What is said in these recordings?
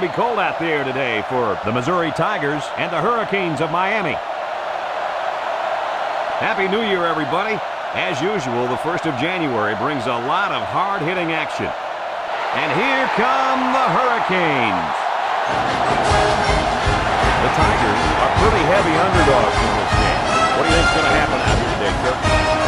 be cold out there today for the Missouri Tigers and the Hurricanes of Miami. Happy New Year, everybody. As usual, the 1st of January brings a lot of hard-hitting action. And here come the Hurricanes. The Tigers are pretty heavy underdogs in this game. What do you think's going to happen out here today, Kirk?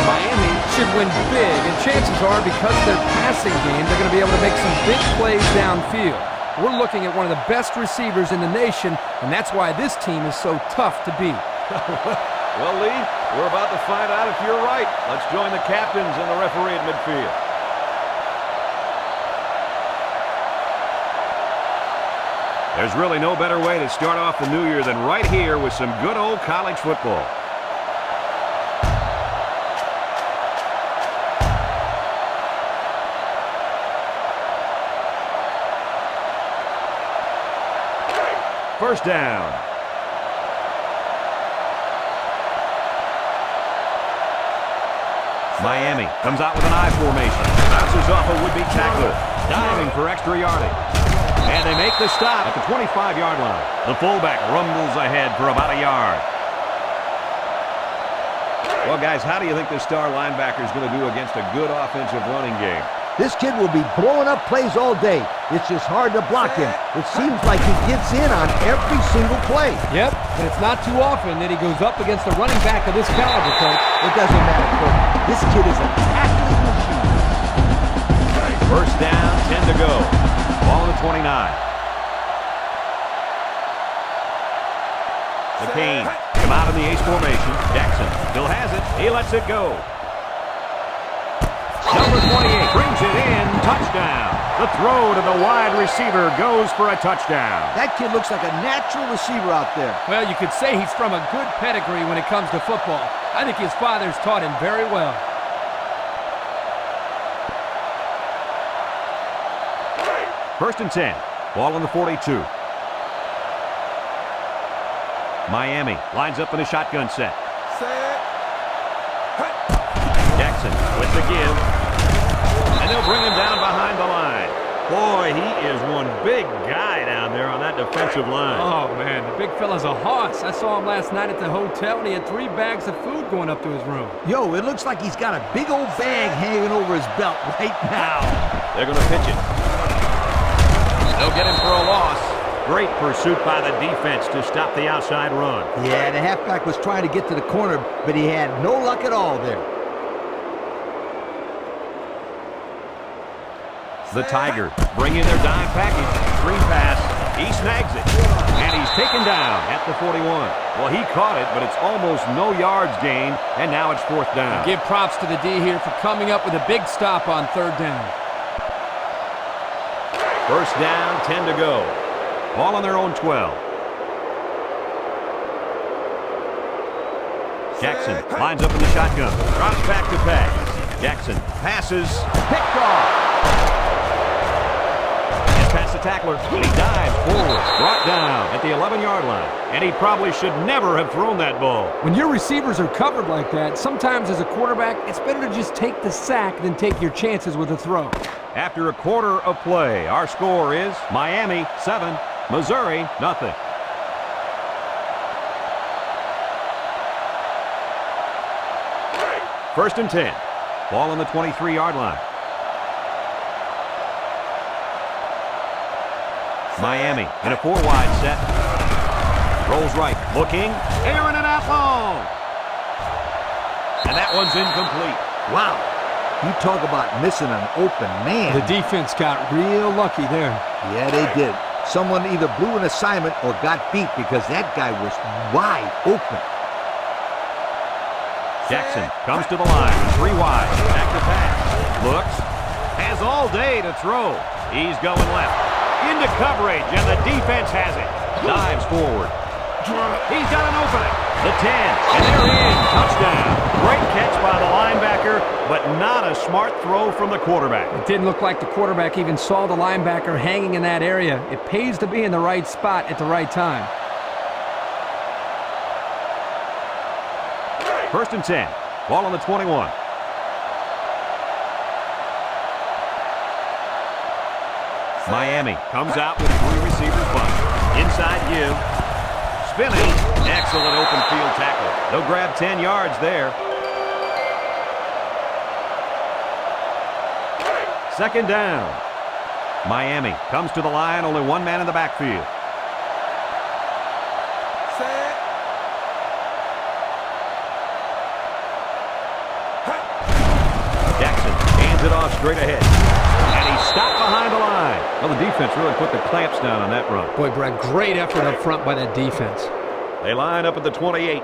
Miami should win big, and chances are, because of their passing game, they're going to be able to make some big plays downfield. We're looking at one of the best receivers in the nation, and that's why this team is so tough to beat. Well, Lee, we're about to find out if you're right. Let's join the captains and the referee at midfield. There's really no better way to start off the new year than right here with some good old college football. First down. Miami comes out with an I formation. Bounces off a would-be tackler. Diving for extra yardage. And they make the stop at the 25-yard line. The fullback rumbles ahead for about a yard. Well, guys, how do you think this star linebacker is going to do against a good offensive running game? This kid will be blowing up plays all day. It's just hard to block him. It seems like he gets in on every single play. Yep, and it's not too often that he goes up against a running back of this caliber, Coach. It doesn't matter, Coach. This kid is a tackling machine. First down, 10 to go. Ball on the 29. McCain come out in the ace formation. Jackson still has it. He lets it go. Number 28 brings it in. Touchdown. The throw to the wide receiver goes for a touchdown. That kid looks like a natural receiver out there. Well, you could say he's from a good pedigree when it comes to football. I think his father's taught him very well. First and 10. Ball on the 42. Miami lines up in a shotgun set. Jackson with the give. And they'll bring him down behind the line. Boy, he is one big guy down there on that defensive line. Oh, man, the big fella's a hoss. I saw him last night at the hotel, and he had 3 bags of food going up to his room. Yo, it looks like he's got a big old bag hanging over his belt right now. They're going to pitch it. They'll get him for a loss. Great pursuit by the defense to stop the outside run. Yeah, the halfback was trying to get to the corner, but he had no luck at all there. The Tigers bring in their dime package. Screen pass. He snags it. And he's taken down at the 41. Well, he caught it, but it's almost no yards gained, and now it's 4th down. Give props to the D here for coming up with a big stop on 3rd down. First down, 10 to go. Ball on their own 12. Jackson lines up in the shotgun. Drops back to pass. Jackson passes. Picked off. Past the tackler. He dives forward. Brought down at the 11-yard line. And he probably should never have thrown that ball. When your receivers are covered like that, sometimes as a quarterback, it's better to just take the sack than take your chances with a throw. After a quarter of play, our score is Miami 7, Missouri nothing. First and 10. Ball on the 23-yard line. Miami in a 4-wide set. Rolls right, looking, airing it out long. And that one's incomplete. Wow. You talk about missing an open man. The defense got real lucky there. Yeah, they did. Someone either blew an assignment or got beat because that guy was wide open. Jackson comes to the line. 3 wide. Back to pass. Looks. Has all day to throw. He's going left. Into coverage, and the defense has it. Dives forward. He's got an opening. The 10, and they're in. Touchdown. Great catch by the linebacker, but not a smart throw from the quarterback. It didn't look like the quarterback even saw the linebacker hanging in that area. It pays to be in the right spot at the right time. First and 10. Ball on the 21. Miami comes out with 3 receivers bunch. Inside you. Spinning. Excellent open field tackle. They'll grab 10 yards there. Second down. Miami comes to the line. Only 1 man in the backfield. Jackson hands it off straight ahead. And he's stopped behind the line. Well, the defense really put the clamps down on that run. Boy, Brad, great effort up front by that defense. They line up at the 28.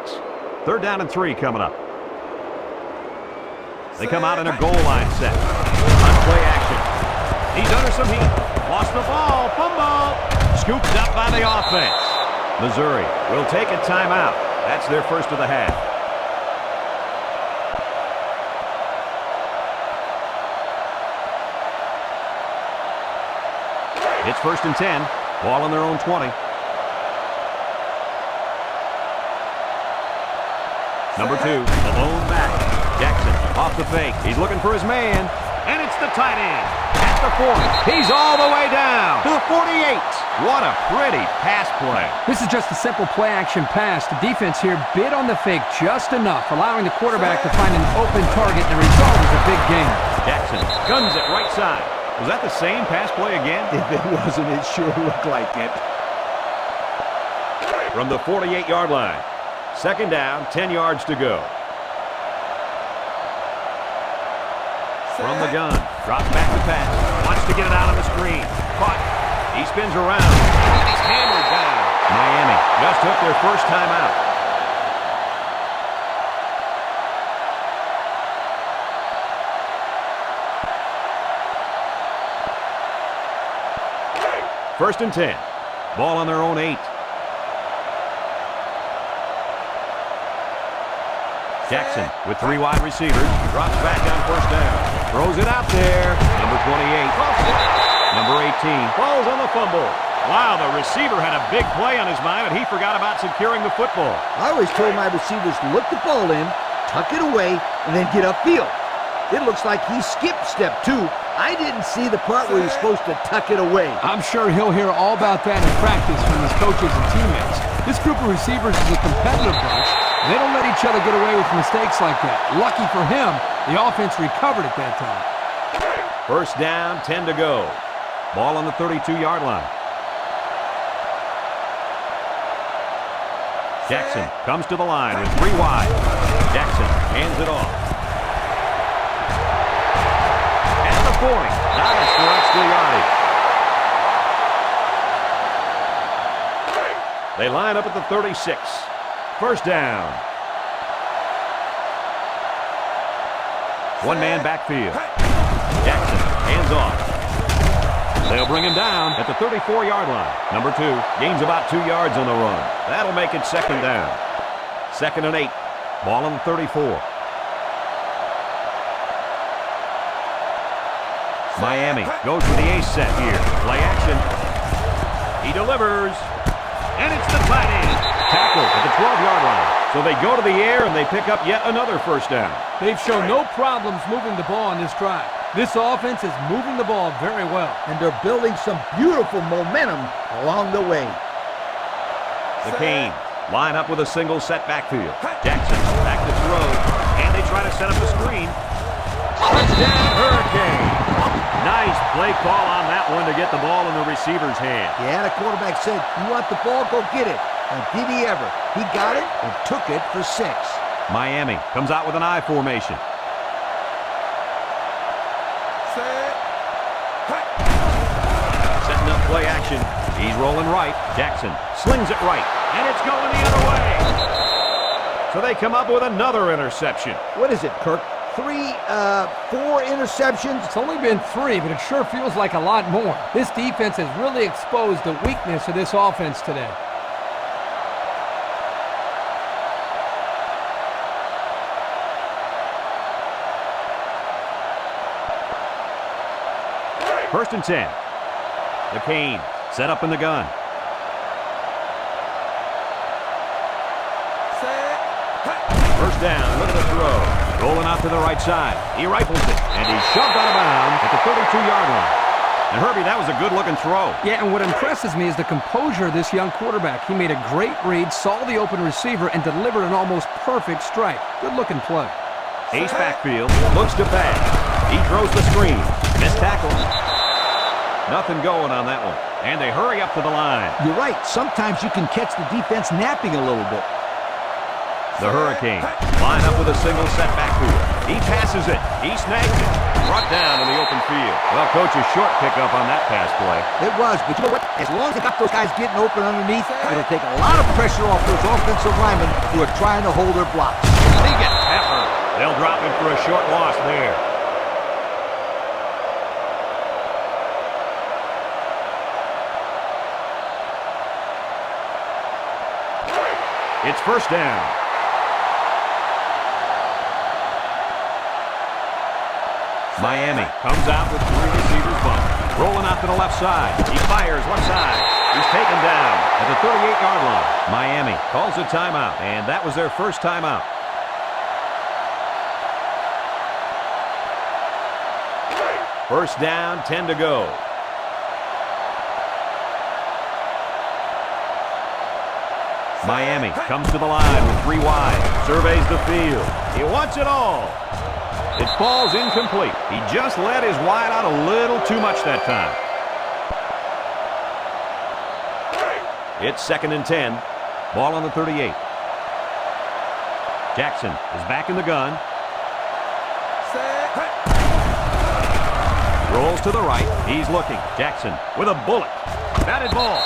Third down and 3 coming up. They come out in a goal line set. On play action. He's under some heat. Lost the ball. Fumble. Scooped up by the offense. Missouri will take a timeout. That's their first of the half. It's first and 10. Ball on their own 20. Number 2, the lone back. Jackson off the fake. He's looking for his man. And it's the tight end. At the 40. He's all the way down to the 48. What a pretty pass play. This is just a simple play-action pass. The defense here bid on the fake just enough, allowing the quarterback to find an open target, and the result is a big gain. Jackson guns it right side. Was that the same pass play again? If it wasn't, it sure looked like it. From the 48-yard line. Second down, 10 yards to go. From the gun. Drops back to pass. Wants to get it out on the screen. Caught. He spins around. And he's hammered down. Miami just took their first time out. First and 10. Ball on their own 8. Jackson with 3 wide receivers. Drops back on first down. Throws it out there. Number 28. Number 18. Falls on the fumble. Wow, the receiver had a big play on his mind, and he forgot about securing the football. I always told my receivers to look the ball in, tuck it away, and then get upfield. It looks like he skipped step 2. I didn't see the part where he's supposed to tuck it away. I'm sure he'll hear all about that in practice from his coaches and teammates. This group of receivers is a competitive bunch. They don't let each other get away with mistakes like that. Lucky for him, the offense recovered at that time. First down, 10 to go. Ball on the 32-yard line. Jackson comes to the line with 3 wide. Jackson hands it off. At the 40. Nice for extra yardage. They line up at the 36. First down. 1 man backfield. Jackson hands off. They'll bring him down at the 34-yard line. Number 2 gains about 2 yards on the run. That'll make it second down. Second and 8. Ball on the 34. Miami goes for the ace set here. Play action. He delivers. And it's the tight end. Tackle at the 12-yard line. So they go to the air and they pick up yet another first down. They've shown no problems moving the ball on this drive. This offense is moving the ball very well. And they're building some beautiful momentum along the way. The Canes line up with a single set backfield. Jackson back to throw. And they try to set up a screen. Touchdown, Hurricane. Nice play call on that one to get the ball in the receiver's hand. Yeah, the quarterback said, you want the ball, go get it. And did he ever? He got it and took it for 6. Miami comes out with an I formation. Setting up play action. He's rolling right. Jackson slings it right. And it's going the other way. So they come up with another interception. What is it, Kirk? 4 interceptions? It's only been 3, but it sure feels like a lot more. This defense has really exposed the weakness of this offense today. First and 10. The Canes set up in the gun. First down, look at the throw. Rolling out to the right side. He rifles it, and he's shoved out of bounds at the 32-yard line. And Herbie, that was a good-looking throw. Yeah, and what impresses me is the composure of this young quarterback. He made a great read, saw the open receiver, and delivered an almost perfect strike. Good-looking play. Ace backfield, looks to pass. He throws the screen. Missed tackle. Nothing going on that one. And they hurry up to the line. You're right. Sometimes you can catch the defense napping a little bit. The Hurricanes line up with a single set backfield. He passes it. He snags it. Brought down in the open field. Well, Coach, a short pickup on that pass play. It was, but you know what? As long as they got those guys getting open underneath, it'll take a lot of pressure off those offensive linemen who are trying to hold their blocks. He gets peppered. They'll drop him for a short loss there. It's first down. Miami comes out with 3 receivers bumped. Rolling out to the left side. He fires left side. He's taken down at the 38-yard line. Miami calls a timeout, and that was their first timeout. First down, 10 to go. Miami comes to the line with 3 wide. Surveys the field. He wants it all. It falls incomplete. He just let his wide out a little too much that time. It's 2nd and 10. Ball on the 38. Jackson is back in the gun. Rolls to the right. He's looking. Jackson with a bullet. Batted ball.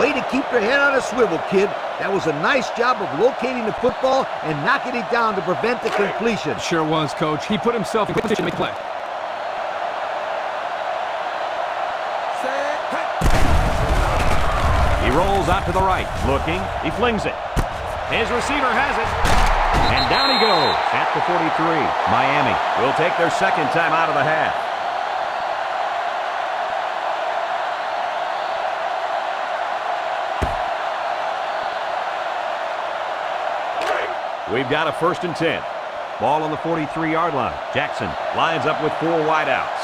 Way to keep your head on a swivel, kid. That was a nice job of locating the football and knocking it down to prevent the completion. Sure was, Coach. He put himself in position to make play. He rolls out to the right. Looking. He flings it. His receiver has it. And down he goes at the 43. Miami will take their second time out of the half. We've got a 1st and 10. Ball on the 43-yard line. Jackson lines up with 4 wideouts.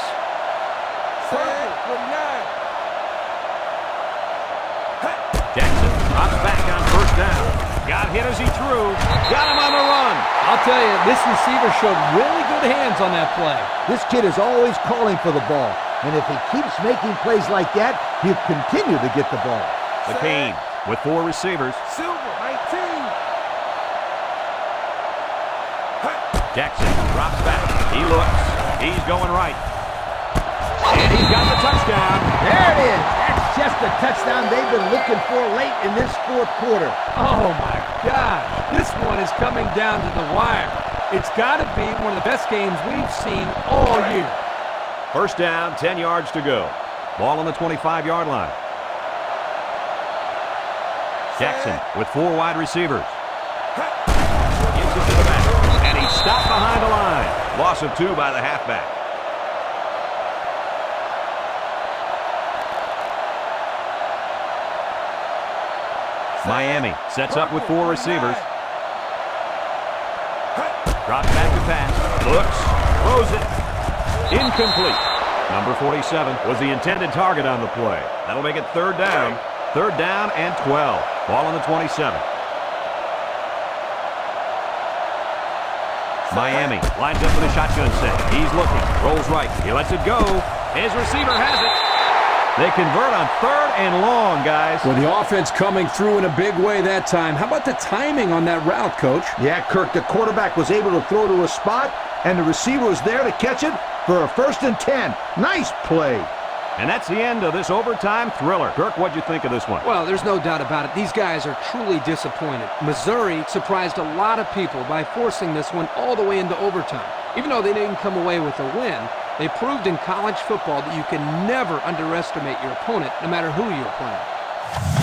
Jackson drops back on first down. Got hit as he threw. Got him on the run. I'll tell you, this receiver showed really good hands on that play. This kid is always calling for the ball. And if he keeps making plays like that, he'll continue to get the ball. The Canes with 4 receivers. Jackson drops back. He looks. He's going right. And he's got the touchdown. There it is. That's just the touchdown they've been looking for late in this 4th quarter. Oh, my God. This one is coming down to the wire. It's got to be one of the best games we've seen all year. First down, 10 yards to go. Ball on the 25-yard line. Jackson with 4 wide receivers. Gives it to the back. And he's stopped behind the line. Loss of 2 by the halfback. Miami sets up with 4 receivers. Drops back to pass. Looks. Throws it. Incomplete. Number 47 was the intended target on the play. That'll make it 3rd down. 3rd down and 12. Ball on the 27. Miami lines up with a shotgun set. He's looking. Rolls right. He lets it go. His receiver has it. They convert on 3rd and long, guys. Well, the offense coming through in a big way that time. How about the timing on that route, Coach? Yeah, Kirk, the quarterback was able to throw to a spot, and the receiver was there to catch it for a 1st and 10. Nice play. And that's the end of this overtime thriller. Kirk, what'd you think of this one? Well, there's no doubt about it. These guys are truly disappointed. Missouri surprised a lot of people by forcing this one all the way into overtime. Even though they didn't come away with a win, they proved in college football that you can never underestimate your opponent, no matter who you're playing.